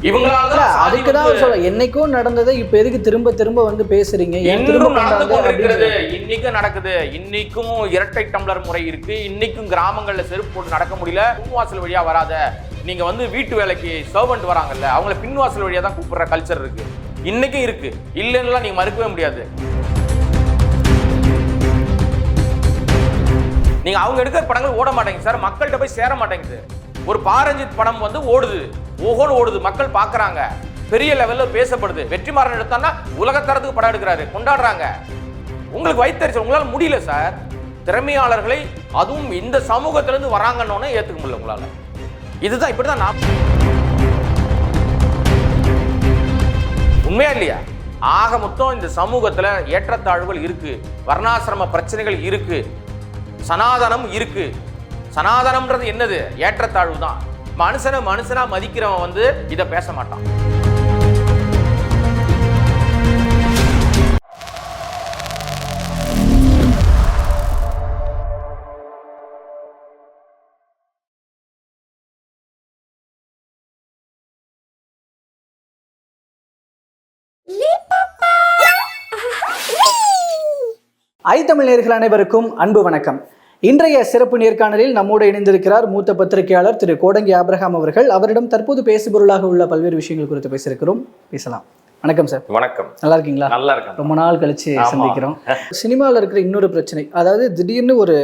அதுக்குதான் சொல்ல என்னைக்கும் நடந்ததை இப்ப எதுக்கு திரும்ப திரும்ப வந்து பேசுறீங்க? இன்னைக்கும் நடக்குது. இன்னைக்கும் இரட்டை டம்ளர் முறை இருக்கு. இன்னைக்கும் கிராமங்கள்ல செருப்பு போட்டு நடக்க முடியல. பின்வாசல் வழியா வராத, நீங்க வந்து வீட்டு வேலைக்கு சர்வெண்ட் வராங்கல்ல, அவங்கள பின்வாசல் வழியா தான் கூப்பிடுற கல்ச்சர் இருக்கு. இன்னைக்கும் இருக்கு, இல்லைன்னா நீங்க மறுக்கவே முடியாது. நீங்க அவங்க எடுக்கிற படங்கள் ஓட மாட்டேங்குது சார், மக்கள்கிட்ட போய் சேர மாட்டேங்குது. ஒரு பாரஞ்சித் படம் வந்து ஓடுது, ஓஹோன்னு ஓடுது, மக்கள் பாக்குறாங்க, பெரிய லெவல்ல பேசப்படுது. வெற்றிமாறன் எடுத்தான்னா உலகத்தரத்துக்கு படம் எடுக்கிறாரு, கொண்டாடுறாங்க. உங்களுக்கு வைத்தறிச்சல், உங்களால முடியல சார். திறமையாளர்களை அதுவும் இந்த சமூகத்திலிருந்து வராங்கன்னு ஏத்துக்க முடியல உங்களால. இதுதான் இப்படிதான் நான் உண்மையா இல்லையா? ஆக மொத்தம் இந்த சமூகத்துல ஏற்றத்தாழ்வுகள் இருக்கு, வர்ணாசிரம பிரச்சனைகள் இருக்கு, சனாதனம் இருக்கு. சனாதனம்ன்றது என்னது? ஏற்றத்தாழ்வு தான். மனுஷனா மதிக்கிறவன் வந்து இதை பேச மாட்டான். ஐத்தமிழ் நேயர்கள் அனைவருக்கும் அன்பு வணக்கம். இன்றைய சிறப்பு நேர்காணலில் நம்மோடு இணைந்திருக்கிறார் மூத்த பத்திரிகையாளர் திரு கோடங்கி ஆபிரகாம் அவர்கள். அவரிடம் தற்போது பேசுபொருளாக உள்ள பல்வேறு விஷயங்கள் குறித்து பேசியிருக்கிறோம். பேசலாம். வணக்கம் சார். வணக்கம். நல்லா இருக்கீங்களா? நல்லா இருக்கேன். ரொம்ப நாள் கழிச்சு சந்திக்கிறோம். சினிமாவில் இருக்கிற இன்னொரு பிரச்சனை, அதாவது திடீர்னு ஒரு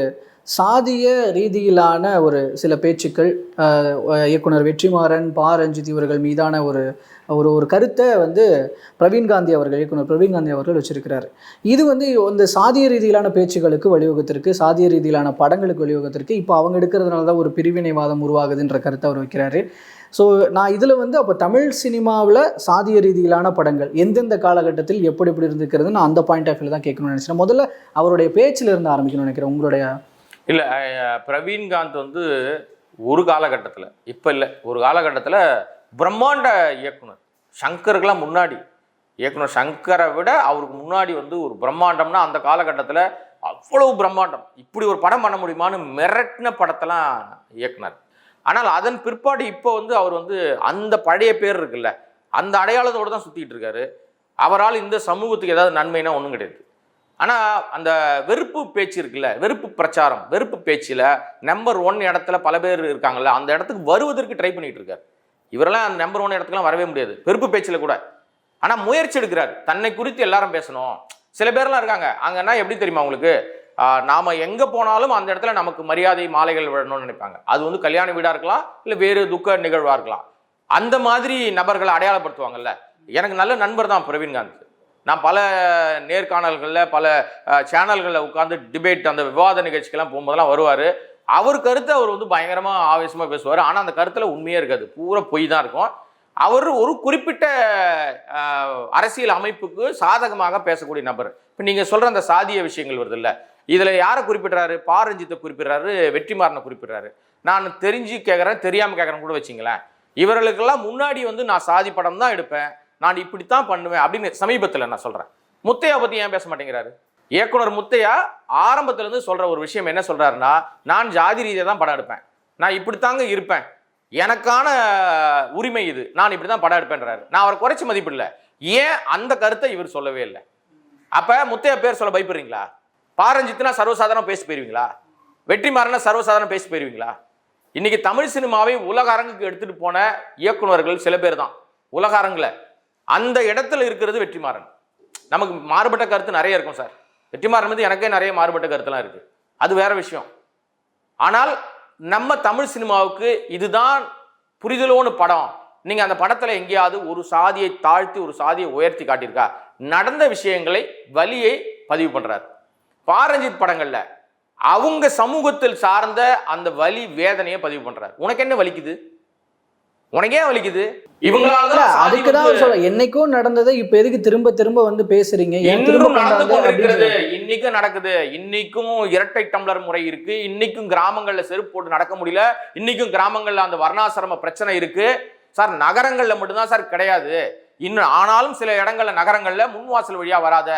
சாதிய ரீதியிலான ஒரு சில பேச்சுக்கள் இயக்குனர் வெற்றிமாறன், ரஞ்சித் இவர்கள் மீதான ஒரு ஒரு கருத்தை வந்து பிரவீன்காந்தி அவர்கள், இயக்குனர் பிரவீன்காந்தி அவர்கள் வச்சிருக்கிறார். இது வந்து இந்த சாதிய ரீதியிலான பேச்சுகளுக்கு வழிவகுத்திருக்கு, சாதிய ரீதியிலான படங்களுக்கு வழிவகுத்திருக்கு. இப்போ அவங்க எடுக்கிறதுனால தான் ஒரு பிரிவினைவாதம் உருவாகுதுன்ற கருத்தை அவர் வைக்கிறாரு. ஸோ நான் இதில் வந்து அப்போ தமிழ் சினிமாவில் சாதிய ரீதியிலான படங்கள் எந்தெந்த காலகட்டத்தில் எப்படி எப்படி இருந்துக்கிறது, நான் அந்த பாயிண்ட் ஆஃப் வியூவில் தான் கேட்கணும்னு நினச்சேன். முதல்ல அவருடைய பேச்சில் இருந்து ஆரம்பிக்கணும்னு நினைக்கிறேன். உங்களுடைய இல்லை, பிரவீன்காந்த் வந்து ஒரு காலகட்டத்தில், இப்போ இல்லை, ஒரு காலகட்டத்தில் பிரம்மாண்ட இயக்குனர். சங்கருக்கெல்லாம் முன்னாடி, இயக்குனர் சங்கரை விட அவருக்கு முன்னாடி வந்து ஒரு பிரம்மாண்டம்னா அந்த காலகட்டத்தில் அவ்வளவு பிரம்மாண்டம். இப்படி ஒரு படம் பண்ண முடியுமான்னு மிரட்டின படத்தெல்லாம் இயக்குனர். ஆனால் அதன் பிற்பாடு இப்போ வந்து அவர் வந்து அந்த பழைய பேர் இருக்குல்ல, அந்த அடையாளத்தோடு தான் சுற்றிட்டு இருக்காரு. அவரால் இந்த சமூகத்துக்கு ஏதாவது நன்மைனா ஒன்றும் கிடையாது. ஆனால் அந்த வெறுப்பு பேச்சு இருக்குல்ல, வெறுப்பு பிரச்சாரம், வெறுப்பு பேச்சில் நம்பர் 1 இடத்துல பல பேர் இருக்காங்கல்ல, அந்த இடத்துக்கு வருவதற்கு ட்ரை பண்ணிட்டு இருக்காரு. இவரெல்லாம் அந்த நம்பர் 1 இடத்துக்குலாம் வரவே முடியாது வெறுப்பு பேச்சில் கூட. ஆனால் முயற்சி எடுக்கிறார், தன்னை குறித்து எல்லாரும் பேசணும். சில பேர்லாம் இருக்காங்க அங்கன்னா, எப்படி தெரியுமா உங்களுக்கு, நாம் எங்கே போனாலும் அந்த இடத்துல நமக்கு மரியாதை மாலைகள் விடணும்னு நினைப்பாங்க. அது வந்து கல்யாண வீடாக இருக்கலாம், இல்லை வேறு துக்க நிகழ்வாக இருக்கலாம். அந்த மாதிரி நபர்களை அடையாளப்படுத்துவாங்கல்ல. எனக்கு நல்ல நண்பர் தான் பிரவீன்காந்த். நான் பல நேர்காணல்களில் பல சேனல்களில் உட்காந்து டிபேட், அந்த விவாத நிகழ்ச்சிக்கெல்லாம் போகும்போதெல்லாம் வருவார். அவர் கருத்தை அவர் வந்து பயங்கரமாக ஆவேசமாக பேசுவார். ஆனால் அந்த கருத்தில் உண்மையே இருக்காது, பூரா பொய் தான் இருக்கும். அவர் ஒரு குறிப்பிட்ட அரசியல் அமைப்புக்கு சாதகமாக பேசக்கூடிய நபர். இப்போ நீங்கள் சொல்கிற அந்த சாதிய விஷயங்கள் வருது இல்லை, இதில் யாரை குறிப்பிட்றாரு? ரஞ்சித்தை குறிப்பிட்றாரு, வெற்றிமாறனை குறிப்பிட்றாரு. நான் தெரிஞ்சு கேட்குறேன், தெரியாமல் கேட்குறேன்னு கூட வச்சிங்களேன். இவர்களுக்கெல்லாம் முன்னாடி வந்து நான் சாதி படம் தான் எடுப்பேன், நான் இப்படித்தான் பண்ணுவேன் அப்படின்னு சமீபத்தில் நான் சொல்கிறேன். முத்தையா பற்றி ஏன் பேச மாட்டேங்கிறாரு? இயக்குனர் முத்தையா ஆரம்பத்திலேருந்து சொல்கிற ஒரு விஷயம் என்ன சொல்கிறாருன்னா, நான் ஜாதி ரீதியாக தான் படம் எடுப்பேன், நான் இப்படித்தாங்க இருப்பேன், எனக்கான உரிமை இது, நான் இப்படி தான் படம் எடுப்பேன்றாரு. நான் அவரை குறைச்சி மதிப்பிடல. ஏன் அந்த கருத்தை இவர் சொல்லவே இல்லை? அப்போ முத்தையா பேர் சொல்ல பயப்படுறீங்களா? ரஞ்சித்னா சர்வசாதாரணம் பேசி போயிருவீங்களா? வெற்றிமாறனா சர்வசாதாரணம் பேசி போயிருவீங்களா? இன்னைக்கு தமிழ் சினிமாவை உலக அரங்குக்கு எடுத்துகிட்டு போன இயக்குநர்கள் சில பேர் தான் உலக அரங்கில். அந்த இடத்துல இருக்கிறது வெற்றிமாறன். நமக்கு மாறுபட்ட கருத்து நிறைய இருக்கும் சார். வெற்றிமாறன் வந்து எனக்கே நிறைய மாறுபட்ட கருத்துலாம் இருக்குது, அது வேற விஷயம். ஆனால் நம்ம தமிழ் சினிமாவுக்கு இதுதான் புரிதலோன்னு படம். நீங்கள் அந்த படத்தில் எங்கேயாவது ஒரு சாதியை தாழ்த்தி ஒரு சாதியை உயர்த்தி காட்டியிருக்கா? நடந்த விஷயங்களை, வலியை பதிவு பண்ணுறாரு. ரஞ்சித் படங்களில் அவங்க சமூகத்தில் சார்ந்த அந்த வலி வேதனையை பதிவு பண்ணுறாரு. உனக்கு என்ன வலிக்குது? உனக்கே வலிக்குது? அதுக்குதான் சொல்ல என்னைக்கும் நடந்ததை இப்ப எதுக்கு திரும்ப திரும்ப வந்து பேசுறீங்க? இன்னைக்கும் நடக்குது. இன்னைக்கும் இரட்டை டம்ளர் முறை இருக்கு. இன்னைக்கும் கிராமங்கள்ல செருப்பு போட்டு நடக்க முடியல. இன்னைக்கும் கிராமங்கள்ல அந்த வர்ணாசிரம பிரச்சனை இருக்கு சார். நகரங்கள்ல மட்டும்தான் சார் கிடையாது. இன்னும் ஆனாலும் சில இடங்கள்ல நகரங்கள்ல முன்வாசல் வழியா வராத,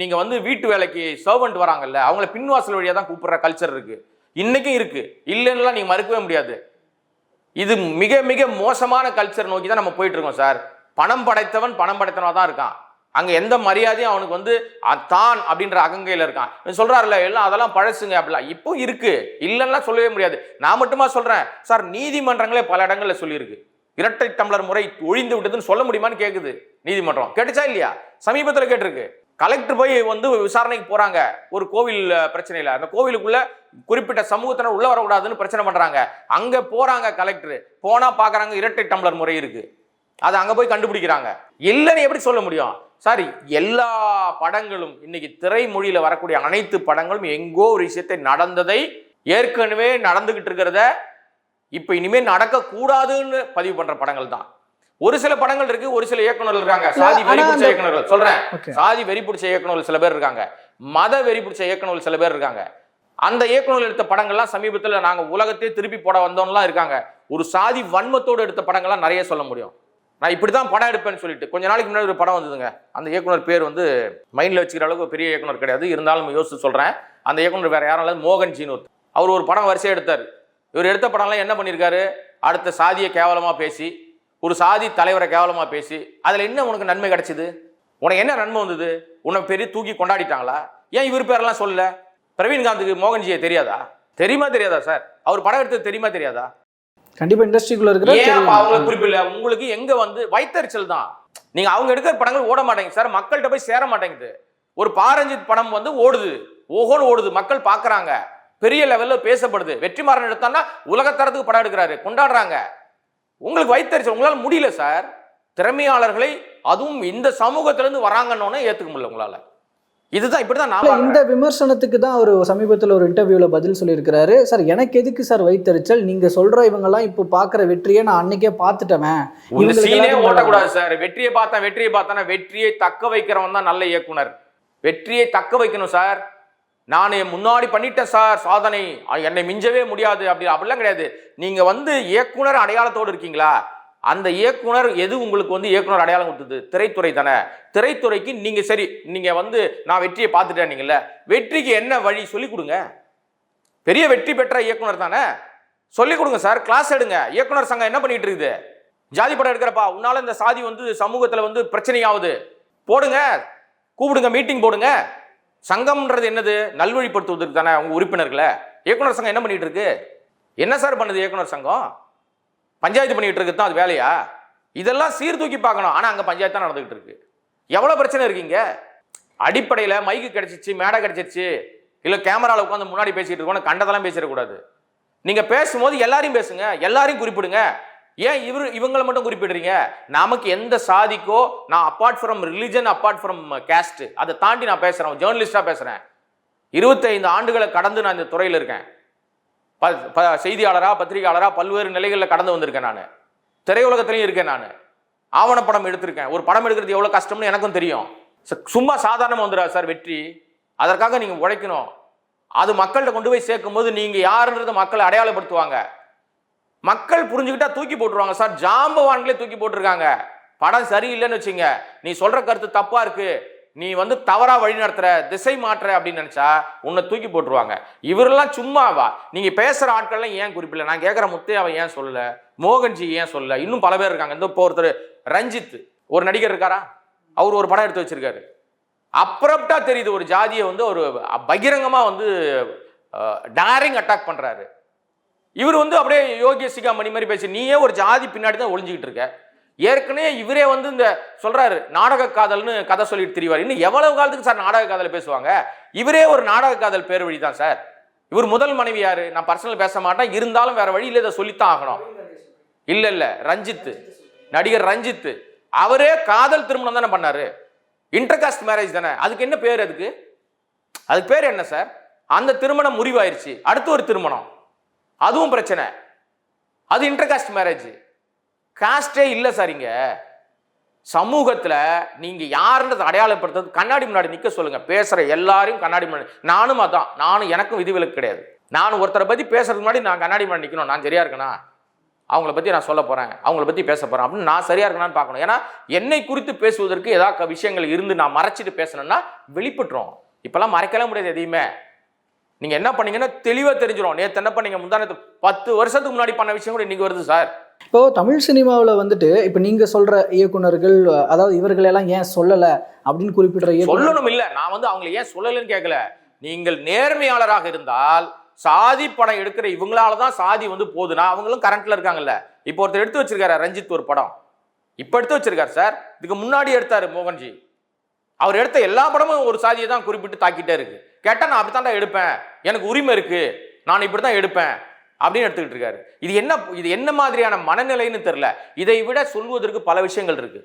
நீங்க வந்து வீட்டு வேலைக்கு சர்வெண்ட் வராங்கல்ல, அவங்கள பின்வாசல் வழியா தான் கூப்பிடுற கல்ச்சர் இருக்கு. இன்னைக்கும் இருக்கு, இல்லைன்னா நீங்க மறுக்கவே முடியாது. இது மிக மிக மோசமான கல்ச்சர் நோக்கி தான் நம்ம போயிட்டு இருக்கோம் சார். பணம் படைத்தவனா தான் இருக்கான். அங்க எந்த மரியாதையும் அவனுக்கு வந்து தான் அப்படின்ற அகங்கையில இருக்கான். சொல்றாருல எல்லாம் அதெல்லாம் பழசுங்க அப்படிலாம் இப்போ இருக்கு, இல்லைன்னா சொல்லவே முடியாது. நான் மட்டுமா சொல்றேன் சார், நீதிமன்றங்களே பல இடங்கள்ல சொல்லியிருக்கு. இரட்டை டம்ளர் முறை ஒழிந்து விட்டதுன்னு சொல்ல முடியுமான்னு கேக்குது நீதிமன்றம். கேட்டுச்சா இல்லையா? சமீபத்தில் கேட்டிருக்கு. கலெக்டர் போய் வந்து விசாரணைக்கு போறாங்க ஒரு கோவில் பிரச்சனையில. அந்த கோவிலுக்குள்ள குறிப்பிட்ட சமூகத்தினர் உள்ள வரக்கூடாதுன்னு பிரச்சனை பண்றாங்க. அங்க போறாங்க கலெக்டர், போனா பாக்குறாங்க இரட்டை டம்ளர் முறை இருக்கு. அதை அங்க போய் கண்டுபிடிக்கிறாங்க. இல்லைன்னு எப்படி சொல்ல முடியும் சார்? எல்லா படங்களும் இன்னைக்கு திரைமொழியில வரக்கூடிய அனைத்து படங்களும் எங்கோ ஒரு விஷயத்தை நடந்ததை ஏற்கனவே நடந்துகிட்டு இருக்கிறத இப்ப இனிமே நடக்க கூடாதுன்னு பதிவு பண்ற படங்கள் தான். ஒரு சில படங்கள் இருக்கு, ஒரு சில இயக்குநர்கள் இருக்காங்க சாதி வெறி பிடிச்ச இயக்குநர்கள். சொல்றேன், சாதி வெறி பிடிச்ச இயக்குநர்கள் சில பேர் இருக்காங்க, மத வெறி பிடிச்ச இயக்குநர்கள் சில பேர் இருக்காங்க. அந்த இயக்குநர்கள் எடுத்த படங்கள்லாம் சமீபத்தில் நாங்க உலகத்தையே திருப்பி போட வந்தோம்லாம் இருக்காங்க. ஒரு சாதி வன்மத்தோடு எடுத்த படங்கள்லாம் நிறைய சொல்ல முடியும். நான் இப்படிதான் படம் எடுப்பேன்னு சொல்லிட்டு கொஞ்ச நாளைக்கு முன்னாடி ஒரு படம் வந்ததுங்க. அந்த இயக்குனர் பேர் வந்து மைண்ட்ல வச்சுக்கிற அளவுக்கு பெரிய இயக்குனர் கிடையாது, இருந்தாலும் யோசிச்சு சொல்றேன். அந்த இயக்குனர் வேற யாரும் இல்லை, மோகன்ஜின்னு. அவர் ஒரு படம் வரிசையை எடுத்தார். இவர் எடுத்த படம்லாம் என்ன பண்ணியிருக்காரு, அடுத்த சாதியை கேவலமா பேசி, ஒரு சாதி தலைவரை கேவலமா பேசி, அதுல என்ன உனக்கு நன்மை கிடைச்சது? உனக்கு என்ன நன்மை வந்தது? உன்னை பெரிய தூக்கி கொண்டாடிட்டாங்களா? ஏன் இவர் பேரெல்லாம் சொல்லல? பிரவீன்காந்துக்கு மோகன்ஜியை தெரியாதா? தெரியுமா தெரியாதா சார்? அவர் படம் எடுத்தது தெரியுமா தெரியாதா? கண்டிப்பா இண்டஸ்ட்ரிக்குள்ள இருக்கிற அவங்களுக்கு குறிப்பில்ல. உங்களுக்கு எங்க வந்து வைத்தறிச்சல் தான். நீங்க அவங்க எடுக்கிற படங்கள் ஓட மாட்டேங்குது சார், மக்கள்கிட்ட போய் சேர மாட்டேங்குது. ஒரு பாரஞ்சித் படம் வந்து ஓடுது, ஓஹோன்னு ஓடுது, மக்கள் பாக்குறாங்க, பெரிய லெவல்ல பேசப்படுது. வெற்றிமாறன் எடுத்தான்னா உலகத்தரத்துக்கு படம் எடுக்கிறாரு, கொண்டாடுறாங்க. உங்களுக்கு வைத்தறிச்சல், உங்களால முடியல சார். திறமையாளர்களை அதுவும் இந்த சமூகத்திலிருந்து வராங்கன்னு ஏத்துக்க முடியல உங்களால. இதுதான் இப்படிதான் நான் இந்த விமர்சனத்துக்கு தான் அவர் சமீபத்தில் ஒரு இன்டர்வியூல பதில் சொல்லியிருக்கிறாரு. சார் எனக்கு எதுக்கு சார் வைத்தறிச்சல், நீங்க சொல்ற இவங்கெல்லாம் இப்போ பாக்குற வெற்றியை நான் அன்னைக்கே பார்த்துட்டேன். ஓட்டக்கூடாது சார். வெற்றியை பார்த்தானா வெற்றியை தக்க வைக்கிறவன் தான் நல்ல இயக்குனர். வெற்றியை தக்க வைக்கணும் சார். நான் முன்னாடி பண்ணிட்டேன் சார் சாதனை, என்னை மிஞ்சவே முடியாது அப்படிலாம் கிடையாது. நீங்க வந்து இயக்குனர் அடையாளத்தோடு இருக்கீங்களா? அந்த இயக்குனர் எது உங்களுக்கு வந்து இயக்குனர் அடையாளம் கொடுத்தது? திரைத்துறை தானே. திரைத்துறைக்கு நீங்க சரி, நீங்க வந்து நான் வெற்றியை பார்த்துட்டேன், நீங்கள்ல வெற்றிக்கு என்ன வழி சொல்லி கொடுங்க. பெரிய வெற்றி பெற்ற இயக்குனர் தானே, சொல்லி கொடுங்க சார். கிளாஸ் எடுங்க. இயக்குனர் சங்கம் என்ன பண்ணிட்டு இருக்குது? ஜாதி படம் எடுக்கிறப்பா, உன்னால இந்த சாதி வந்து சமூகத்துல வந்து பிரச்சனையாவது, போடுங்க, கூப்பிடுங்க, மீட்டிங் போடுங்க. சங்கம்ன்றது என்னது? நல்வழிப்படுத்துவதற்கு தானே உங்க உறுப்பினர்களை. இயக்குனர் சங்கம் என்ன பண்ணிட்டு இருக்கு? என்ன சார் பண்ணுது இயக்குனர் சங்கம்? பஞ்சாயத்து பண்ணிட்டு இருக்கு தான் அது வேலையா? இதெல்லாம் சீர்தூக்கி பார்க்கணும். ஆனா அங்க பஞ்சாயத்து தான் நடந்துகிட்டு இருக்கு. எவ்வளவு பிரச்சனை இருக்கீங்க? அடிப்படையில மைக்கு கிடைச்சிச்சு, மேடை கிடைச்சிருச்சு, இல்ல கேமரால உட்காந்து முன்னாடி பேசிட்டு இருக்கோம், கண்டதெல்லாம் பேசிடக்கூடாது. நீங்க பேசும்போது எல்லாரையும் பேசுங்க, எல்லாரையும் குறிப்பிடுங்க. ஏன் இவங்களை மட்டும் குறிப்பிடுறீங்க? நமக்கு எந்த சாதிக்கோ, நான் apart from religion, apart from caste, அதை தாண்டி நான் பேசுறேன், ஜேர்னலிஸ்டா பேசுறேன். 25 ஆண்டுகளை கடந்து நான் இந்த துறையில் இருக்கேன். செய்தியாளரா, பத்திரிகையாளரா பல்வேறு நிலைகளில் கடந்து வந்திருக்கேன். நான் திரையுலகத்திலையும் இருக்கேன். நான் ஆவணப்படம் எடுத்திருக்கேன். ஒரு படம் எடுக்கிறது எவ்வளவு கஷ்டம்னு எனக்கும் தெரியும். சும்மா சாதாரணமா வந்துடாது சார் வெற்றி. அதற்காக நீங்க உழைக்கணும். அது மக்கள்கிட்ட கொண்டு போய் சேர்க்கும் போது நீங்க யாருன்றதை மக்களை அடையாளப்படுத்துவாங்க. மக்கள் புரிஞ்சுக்கிட்டா தூக்கி போட்டுருவாங்க சார். ஜாம்பவான்களே தூக்கி போட்டிருக்காங்க. படம் சரியில்லைன்னு வச்சுங்க, நீ சொல்ற கருத்து தப்பா இருக்கு, நீ வந்து தவறா வழி நடத்துற, திசை மாற்ற அப்படின்னு நினைச்சா உன்னை தூக்கி போட்டுருவாங்க. இவரெல்லாம் சும்மாவா? நீங்க பேசுற ஆட்கள்லாம் ஏன் குறிப்பிடல? நான் கேட்கிற முத்தையாவை ஏன் சொல்லல, மோகன்ஜி ஏன் சொல்லல, இன்னும் பல பேர் இருக்காங்க. இந்த இப்போ ஒருத்தர் ரஞ்சித் ஒரு நடிகர் இருக்காரா, அவர் ஒரு படம் எடுத்து வச்சிருக்காரு. அப்ரப்டா தெரியுது ஒரு ஜாதியை வந்து ஒரு பகிரங்கமா வந்து டைரிங் அட்டாக் பண்றாரு. இவர் வந்து அப்படியே யோகியசிகா மணி மாதிரி பேசி, நீயே ஒரு ஜாதி பின்னாடி தான் ஒளிஞ்சுக்கிட்டு இருக்க. ஏற்கனவே இவரே வந்து இந்த சொல்றாரு நாடக காதல்னு கதை சொல்லிட்டு திரிவார். இன்னும் எவ்வளவு காலத்துக்கு சார் நாடக காதல் பேசுவாங்க? இவரே ஒரு நாடக காதல் பேர் வழி தான் சார். இவர் முதல் மனைவி யாரு? நான் பர்சனல் பேச மாட்டேன், இருந்தாலும் வேற வழியில் இதை சொல்லித்தான் ஆகணும். இல்ல ரஞ்சித், நடிகர் ரஞ்சித், அவரே காதல் திருமணம் தானே பண்ணாரு, இன்டர்காஸ்ட் மேரேஜ் தானே. அதுக்கு என்ன பேர்? அதுக்கு பேர் என்ன சார்? அந்த திருமணம் முறிவாயிருச்சு, அடுத்து ஒரு திருமணம், அதுவும் பிரச்சனை. அது இன்டர்காஸ்ட் மேரேஜ். காஸ்டே இல்லை சார். இங்க சமூகத்துல நீங்க யாருன்றது அடையாளப்படுத்துறது கண்ணாடி முன்னாடி நிக்க சொல்லுங்க. பேசுற எல்லாரையும் கண்ணாடி முன்னாடி. நானும் அதான், நானும் எனக்கும் விதிவிலக்கு கிடையாது. நான் ஒருத்தரை பத்தி பேசுறதுக்கு முன்னாடி நான் கண்ணாடி முன்னாடி நிக்கணும். நான் சரியா இருக்கேனா, அவங்கள பத்தி நான் சொல்ல போறேன், அவங்கள பத்தி பேச போறேன் அப்படின்னு நான் சரியா இருக்கேனான்னு பார்க்கணும். ஏன்னா என்னை குறித்து பேசுவதற்கு ஏதாவது விஷயங்கள் இருந்து நான் மறைச்சிட்டு பேசணும்னா வெளிப்பட்டுரும். இப்பெல்லாம் மறைக்கலாம் முடியாது எதையுமே. நீங்க என்ன பண்ணீங்கன்னா தெளிவா தெரிஞ்சிடும். நேற்று என்ன பண்ணீங்க, முந்தானத்து 10 வருஷத்துக்கு முன்னாடி பண்ண விஷயம் கூட இன்னைக்கு வருது சார். இப்போ தமிழ் சினிமாவில் வந்துட்டு இப்போ நீங்க சொல்ற இயக்குனர்கள், அதாவது இவர்களெல்லாம் ஏன் சொல்லல அப்படின்னு குறிப்பிடுற சொல்லணும் இல்ல, நான் வந்து அவங்களை ஏன் சொல்லலன்னு கேட்கல. நீங்கள் நேர்மையாளராக இருந்தால் சாதி படம் எடுக்கிற இவங்களால தான் சாதி வந்து போகுதுன்னா அவங்களும் கரண்ட்ல இருக்காங்கல்ல. இப்போ ஒருத்தர் எடுத்து வச்சிருக்காரு ரஞ்சித் ஒரு படம், இப்போ எடுத்து வச்சிருக்காரு சார். இதுக்கு முன்னாடி எடுத்தாரு மோகன்ஜி. அவர் எடுத்த எல்லா படமும் ஒரு சாதியை தான் குறிப்பிட்டு தாக்கிட்டே இருக்கு. கேட்டா நான் அப்படித்தான்டா எடுப்பேன், எனக்கு உரிமை இருக்கு, நான் இப்படிதான் எடுப்பேன் அப்படின்னு எடுத்துக்கிட்டு இருக்காரு. இது என்ன மாதிரியான மனநிலைன்னு தெரியல. இதை விட சொல்வதற்கு பல விஷயங்கள் இருக்கு.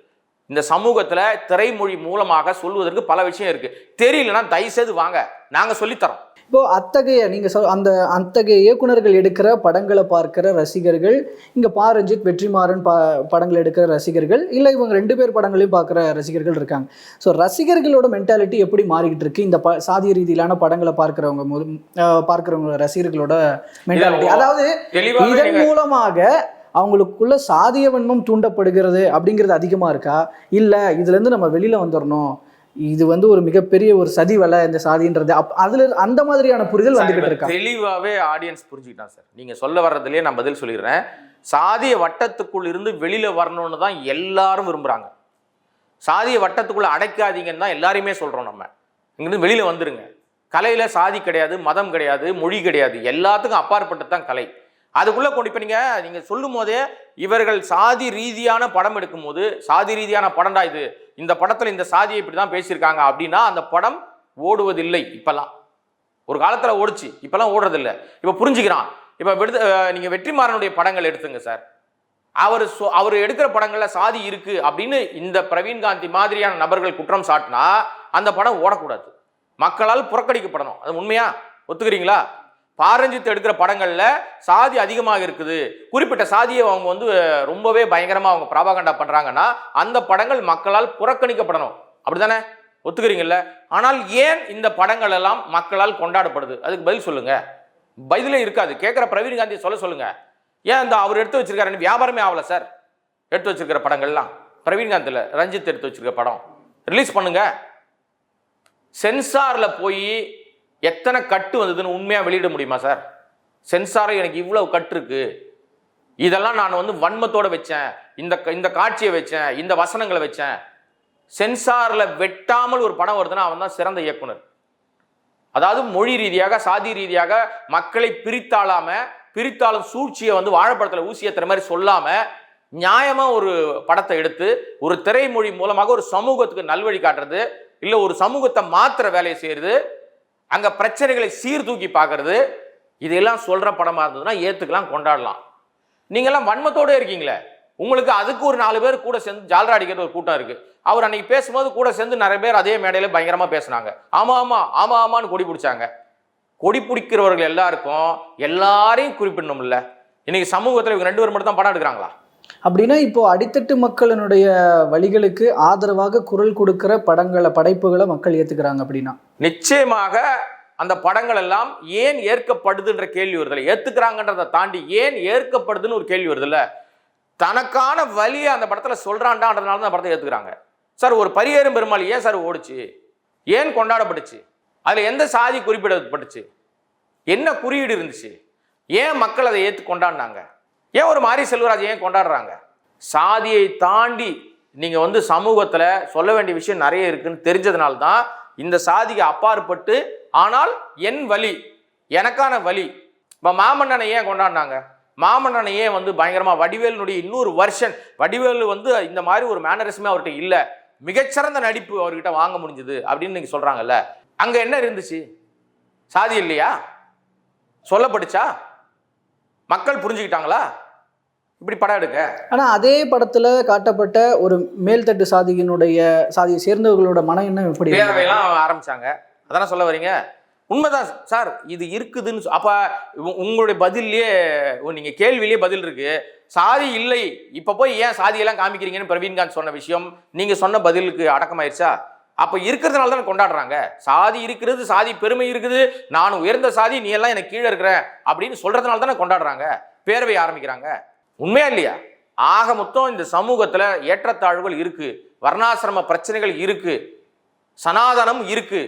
இந்த சமூகத்துல திரைமொழி மூலமாக சொல்வதற்கு பல விஷயம் இருக்கு. தெரியலன்னா தயவுசெய்து வாங்க, நாங்க சொல்லித்தரோம். இப்போ அத்தகைய இயக்குனர்கள் எடுக்கிற படங்களை பார்க்கிற ரசிகர்கள், இங்க ரஞ்சித் வெற்றிமாறன் படங்கள் எடுக்கிற ரசிகர்கள், இல்லை இவங்க 2 பேர் படங்களையும் பார்க்குற ரசிகர்கள் இருக்காங்க. ஸோ ரசிகர்களோட மென்டாலிட்டி எப்படி மாறிக்கிட்டு இருக்கு இந்த சாதிய ரீதியிலான படங்களை பார்க்குறவங்க ரசிகர்களோட மென்டாலிட்டி? அதாவது இதன் மூலமாக அவங்களுக்குள்ள சாதிய வன்மம் தூண்டப்படுகிறது அப்படிங்கிறது அதிகமா இருக்கா, இல்ல இதுல இருந்து நம்ம வெளியில வந்துடணும், இது வந்து ஒரு மிகப்பெரிய ஒரு சதி வலை இந்த சாதின்றது, அதுல அந்த மாதிரியான புரிதல் வந்துகிட்டு இருக்கா? தெளிவாவே ஆடியன்ஸ் புரிஞ்சுக்கிட்டான் சார். நீங்க சொல்ல வர்றதுலயே நான் பதில் சொல்லிடுறேன். சாதிய வட்டத்துக்குள் இருந்து வெளியில வரணும்னு தான் எல்லாரும் விரும்புறாங்க. சாதிய வட்டத்துக்குள்ள அடைக்காதீங்கன்னு தான் எல்லாரையுமே சொல்றோம். நம்ம இங்கிருந்து வெளியில வந்துருங்க. கலையில சாதி கிடையாது, மதம் கிடையாது, மொழி கிடையாது, எல்லாத்துக்கும் அப்பாற்பட்டு தான் கலை. அதுக்குள்ள கொண்டு இப்ப நீங்க சொல்லும் போதே இவர்கள் சாதி ரீதியான படம் எடுக்கும் போது, சாதி ரீதியான படம்டா இது, இந்த படத்துல இந்த சாதியை இப்படிதான் பேசியிருக்காங்க அப்படின்னா அந்த படம் ஓடுவதில்லை. இப்பெல்லாம் ஒரு காலத்துல ஓடுச்சு, இப்பெல்லாம் ஓடுறதில்லை. இப்ப புரிஞ்சுக்கிறான். இப்ப நீங்க வெற்றிமாறனுடைய படங்கள் எடுத்துங்க சார். அவர் எடுக்கிற படங்கள்ல சாதி இருக்கு அப்படின்னு இந்த பிரவீன்காந்தி மாதிரியான நபர்கள் குற்றம் சாட்டினா அந்த படம் ஓடக்கூடாது, மக்களால் புறக்கணிக்கப்படணும். அது உண்மையா ஒத்துக்கிறீங்களா? பாரஞ்சித் எடுக்கிற படங்கள்ல சாதி அதிகமாக இருக்குது, குறிப்பிட்ட சாதியை அவங்க வந்து ரொம்பவே பயங்கரமா அவங்க பிராபகண்டா பண்றாங்கன்னா அந்த படங்கள் மக்களால் புறக்கணிக்கப்படணும். அப்படிதானே? ஒத்துக்கிறீங்கல்ல? ஆனால் ஏன் இந்த படங்கள் எல்லாம் மக்களால் கொண்டாடப்படுது? அதுக்கு பதில் சொல்லுங்க. பதிலே இருக்காது. கேட்கிற பிரவீன்காந்தி சொல்லுங்க. ஏன் இந்த அவர் எடுத்து வச்சிருக்காரு வியாபாரமே ஆகல சார்? எடுத்து வச்சிருக்கிற படங்கள்லாம் பிரவீன்காந்த்ல ரஞ்சித் எடுத்து வச்சிருக்கிற படம் ரிலீஸ் பண்ணுங்க. சென்சார்ல போய் எத்தனை கட்டு வந்ததுன்னு உண்மையா வெளியிட முடியுமா சார்? சென்சாரை எனக்கு இவ்வளவு கட்டு இருக்கு, இதெல்லாம் நான் வந்து வன்மத்தோட வச்சேன், இந்த காட்சியை வச்சேன், இந்த வசனங்களை வச்சேன். சென்சார்ல வெட்டாமல் ஒரு படம் வருதுன்னா அவன் தான் சிறந்த இயக்குனர். அதாவது மொழி ரீதியாக சாதி ரீதியாக மக்களை பிரித்தாலும் சூழ்ச்சியை வந்து வாழைப்படத்துல ஊசியத்துற மாதிரி சொல்லாம நியாயமா ஒரு படத்தை எடுத்து ஒரு திரைமொழி மூலமாக ஒரு சமூகத்துக்கு நல்வழி காட்டுறது, இல்ல ஒரு சமூகத்தை மாத்திர வேலையை செய்யறது, அங்க பிரச்சனைகளை சீர்தூக்கி பார்க்கறது, இதெல்லாம் சொல்ற படமா இருந்ததுன்னா ஏத்துக்கலாம், கொண்டாடலாம். நீங்க எல்லாம் வன்மத்தோட இருக்கீங்களே, உங்களுக்கு அதுக்கு ஒரு 4 பேர் கூட சேர்ந்து ஜால்ரா அடிக்கிற ஒரு கூட்டம் இருக்கு. அவர் அன்னைக்கு பேசும்போது கூட சேர்ந்து நிறைய பேர் அதே மேடையில பயங்கரமா பேசினாங்க. ஆமான்னு கொடி பிடிச்சாங்க. கொடி பிடிக்கிறவர்கள் எல்லாரையும் குறிப்பிடணும்ல. இன்னைக்கு சமூகத்தில் இவங்க 2 பேர் மட்டும் தான் படம் எடுக்கிறாங்களா? அப்படின்னா இப்போ அடித்தட்டு மக்களினுடைய வழிகளுக்கு ஆதரவாக குரல் கொடுக்கிற படைப்புகளை மக்கள் ஏத்துக்கிறாங்க அப்படின்னா நிச்சயமாக அந்த படங்கள் எல்லாம் ஏன் ஏற்கப்படுதுன்ற கேள்வி வருதில்ல. ஏத்துக்கிறாங்கன்றதை தாண்டி ஏன் ஏற்கப்படுதுன்னு ஒரு கேள்வி வருதில்ல. தனக்கான வழியை அந்த படத்துல சொல்றான்டான்றதுனால தான் படத்தை ஏத்துக்கிறாங்க சார். ஒரு பரியேறும் பெருமாள் ஏன் சார் ஓடுச்சு? ஏன் கொண்டாடப்பட்டுச்சு? அதுல எந்த சாதி குறிப்பிடப்பட்டுச்சு? என்ன குறியீடு இருந்துச்சு? ஏன் மக்கள் அதை ஏத்து கொண்டாடினாங்க? ஏன் ஒரு மாரி செல்வராஜ் ஏன் கொண்டாடுறாங்க? சாதியை தாண்டி நீங்க வந்து சமூகத்துல சொல்ல வேண்டிய விஷயம் நிறைய இருக்குன்னு தெரிஞ்சதுனால தான் இந்த சாதிக்கு அப்பாற்பட்டு, ஆனால் என் வழி, எனக்கான வழி. இப்ப மாமன்னனை ஏன் கொண்டாடினாங்க? மாமன்னனை ஏன் வந்து பயங்கரமா வடிவேலுடைய இன்னொரு வருஷன், வடிவேலு வந்து இந்த மாதிரி ஒரு மேனரிசமே அவர்கிட்ட இல்ல, மிகச்சிறந்த நடிப்பு அவர்கிட்ட வாங்க முடிஞ்சது அப்படின்னு நீங்க சொல்றாங்கல்ல. அங்க என்ன இருந்துச்சு? சாதி இல்லையா? சொல்லப்பட்டுச்சா? மக்கள் புரிஞ்சுக்கிட்டாங்களா இப்படி படம் எடுக்க? ஆனா அதே படத்துல காட்டப்பட்ட ஒரு மேல்தட்டு சாதியை சேர்ந்தவர்களோட மன எண்ணம் எப்படி பேரவையெல்லாம் ஆரம்பிச்சாங்க. அதான சொல்ல வரீங்க? உண்மைதான் சார், இது இருக்குதுன்னு. அப்ப உங்களுடைய பதிலே, நீங்க கேள்வியிலேயே பதில் இருக்கு. சாதி இல்லை, இப்ப போய் ஏன் சாதியெல்லாம் காமிக்கிறீங்கன்னு பிரவீன்காந்த் சொன்ன விஷயம் நீங்க சொன்ன பதிலுக்கு அடக்கமாயிருச்சா? அப்ப இருக்கிறதுனால தான் கொண்டாடுறாங்க. சாதி இருக்கிறது, சாதி பெருமை இருக்குது, நான் உயர்ந்த சாதி, நீ எல்லாம் எனக்கு கீழே இருக்கிற அப்படின்னு சொல்றதுனால தானே கொண்டாடுறாங்க, பேரவை ஆரம்பிக்கிறாங்க. உண்மையா இல்லையா? ஆக மொத்தம் இந்த சமூகத்துல ஏற்றத்தாழ்வுகள் இருக்கு, வர்ணாசிரம பிரச்சனைகள் இருக்கு, சனாதனம் இருக்கு.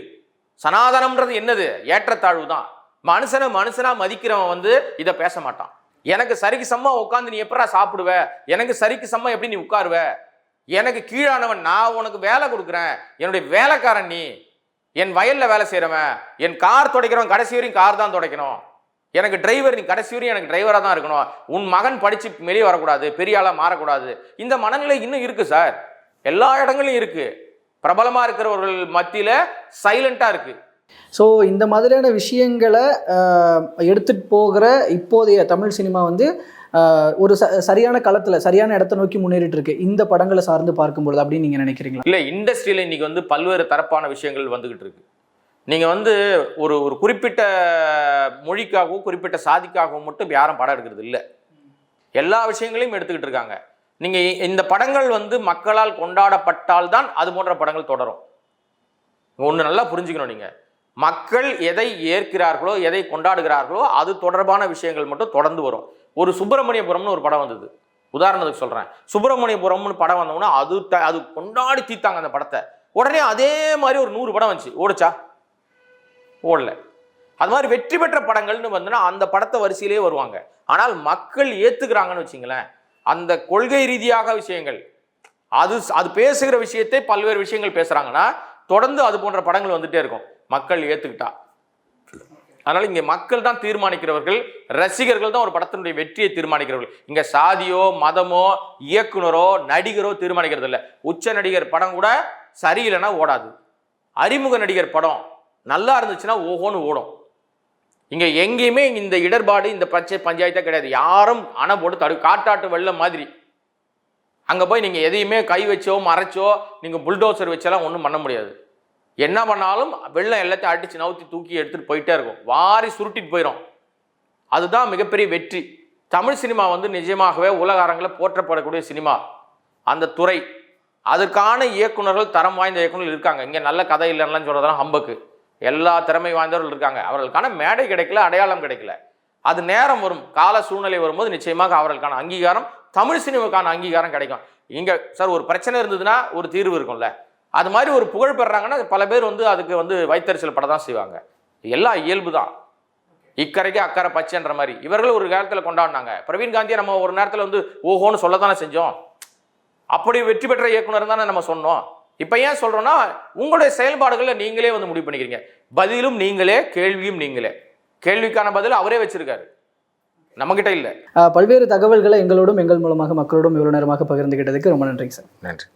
சனாதனம்ன்றது என்னது? ஏற்றத்தாழ்வு தான். மனுஷனை மனுஷனா மதிக்கிறவன் வந்து இதை பேச மாட்டான். எனக்கு சரிக்கு சம்மா உட்காந்து நீ எப்படா சாப்பிடுவ, எனக்கு சரிக்கு சம்மா எப்படி நீ உட்காருவ, எனக்கு கீழானவன், நான் உனக்கு வேலை கொடுக்குறேன், என்னுடைய வேலைக்காரன் நீ, என் வயல்ல வேலை செய்யறவன், என் கார் துடைக்கிறவன் கடைசி வரையும் கார் தான் துடைக்கணும், எனக்கு டிரைவர் நீ கடைசி வரையும் எனக்கு டிரைவராக தான் இருக்கணும், உன் மகன் படிச்சு வெளியே வரக்கூடாது, பெரிய ஆளா மாறக்கூடாது. இந்த மனநிலை இன்னும் இருக்கு சார், எல்லா இடங்களையும் இருக்கு. பிரபலமா இருக்கிறவர்கள் மத்தியில சைலண்டா இருக்கு. ஸோ இந்த மாதிரியான விஷயங்களை எடுத்துட்டு போகிற இப்போதைய தமிழ் சினிமா வந்து ஒரு சரியான களத்தில் சரியான இடத்தை நோக்கி முன்னேறிட்டு இருக்கு இந்த படங்களை சார்ந்து பார்க்கும்பொழுது அப்படின்னு நீங்கள் நினைக்கிறீங்களா? இல்லை, இண்டஸ்ட்ரியில் இன்னைக்கு வந்து பல்வேறு தரப்பான விஷயங்கள் வந்துகிட்டு இருக்கு. நீங்கள் வந்து ஒரு ஒரு குறிப்பிட்ட மொழிக்காகவும் குறிப்பிட்ட சாதிக்காகவும் மட்டும் யாரும் படம் எடுக்கிறது இல்லை, எல்லா விஷயங்களையும் எடுத்துக்கிட்டு இருக்காங்க. நீங்கள் இந்த படங்கள் வந்து மக்களால் கொண்டாடப்பட்டால் தான் அது போன்ற படங்கள் தொடரும். ஒன்று நல்லா புரிஞ்சுக்கணும், நீங்கள் மக்கள் எதை ஏற்கிறார்களோ எதை கொண்டாடுகிறார்களோ அது தொடர்பான விஷயங்கள் மட்டும் தொடர்ந்து வரும். ஒரு சுப்பிரமணியபுரம்னு ஒரு படம் வந்தது, உதாரணத்துக்கு சொல்கிறேன். சுப்பிரமணியபுரம்னு படம் வந்தோம்னா அது கொண்டாடி தீர்த்தாங்க அந்த படத்தை. உடனே அதே மாதிரி ஒரு 100 படம் வந்துச்சு, ஓடிச்சா? ஓடல. அது மாதிரி வெற்றி பெற்ற படங்கள்னு வந்துன்னா அந்த படத்தை வரிசையிலே வருவாங்க. ஆனால் மக்கள் ஏற்றுக்கிறாங்கன்னு வச்சிங்களேன், அந்த கொள்கை ரீதியாக விஷயங்கள் அது பேசுகிற விஷயத்தை பல்வேறு விஷயங்கள் பேசுகிறாங்கன்னா தொடர்ந்து அது போன்ற படங்கள் வந்துட்டே இருக்கும், மக்கள் ஏற்றுக்கிட்டா. அதனால இங்கே மக்கள் தான் தீர்மானிக்கிறவர்கள், ரசிகர்கள் தான் ஒரு படத்தினுடைய வெற்றியை தீர்மானிக்கிறவர்கள். இங்கே சாதியோ மதமோ இயக்குனரோ நடிகரோ தீர்மானிக்கிறது இல்லை. உச்ச நடிகர் படம் கூட சரியில்லைன்னா ஓடாது, அறிமுக நடிகர் படம் நல்லா இருந்துச்சுன்னா ஓஹோன்னு ஓடும். இங்கே எங்கேயுமே இந்த இடர்பாடு இந்த பஞ்சாயத்தே கிடையாது. யாரும் அணை போட்டு காட்டாட்டு வெள்ளம் மாதிரி அங்கே போய் நீங்கள் எதையுமே கை வச்சோ மறைச்சோ நீங்கள் புல்டோசர் வச்செல்லாம் ஒன்றும் பண்ண முடியாது. என்ன பண்ணாலும் வெள்ளம் எல்லாத்தையும் அடித்து நவுத்தி தூக்கி எடுத்துகிட்டு போயிட்டே இருக்கும், வாரி சுருட்டிட்டு போயிடும். அதுதான் மிகப்பெரிய வெற்றி. தமிழ் சினிமா வந்து நிஜமாகவே உலக அரங்கில் போற்றப்படக்கூடிய சினிமா. அந்த துறை, அதற்கான இயக்குநர்கள், தரம் வாய்ந்த இயக்குநர்கள் இருக்காங்க. இங்கே நல்ல கதை இல்லைன்னா சொல்கிறதெல்லாம் ஹம்பக்கு. எல்லா திறமை வாய்ந்தவர்கள் இருக்காங்க. அவர்களுக்கான மேடை கிடைக்கல, அடையாளம் கிடைக்கல. அது நேரம் வரும், கால சூழ்நிலை வரும்போது நிச்சயமாக அவர்களுக்கான அங்கீகாரம், தமிழ் சினிமாவுக்கான அங்கீகாரம் கிடைக்கும். இங்கே சார் ஒரு பிரச்சனை இருந்ததுன்னா ஒரு தீர்வு இருக்கும்ல, அது மாதிரி ஒரு புகழ் பெறாங்கன்னா பல பேர் வந்து அதுக்கு வந்து வைத்தறிச்சல் பட தான் செய்வாங்க. எல்லாம் இயல்பு தான். இக்கரைக்கு அக்கறை பச்சைன்ற மாதிரி இவர்கள் ஒரு காலத்தில் கொண்டாடினாங்க. பிரவீன் காந்தியை நம்ம ஒரு நேரத்தில் வந்து ஓஹோன்னு சொல்ல தானே செஞ்சோம். அப்படி வெற்றி பெற்ற இயக்குனர் தானே நம்ம சொன்னோம். இப்போ ஏன் சொல்கிறோன்னா, உங்களுடைய செயல்பாடுகளில் நீங்களே வந்து முடிவு பண்ணிக்கிறீங்க. பதிலும் நீங்களே, கேள்வியும் நீங்களே. கேள்விக்கான பதில் அவரே வச்சிருக்காரு, நம்மகிட்ட இல்லை. பல்வேறு தகவல்களை எங்களோடும் எங்கள் மூலமாக மக்களோடும் இவ்வளோ நேரமாக பகிர்ந்துகிட்டதுக்கு ரொம்ப நன்றிங்க சார். நன்றி.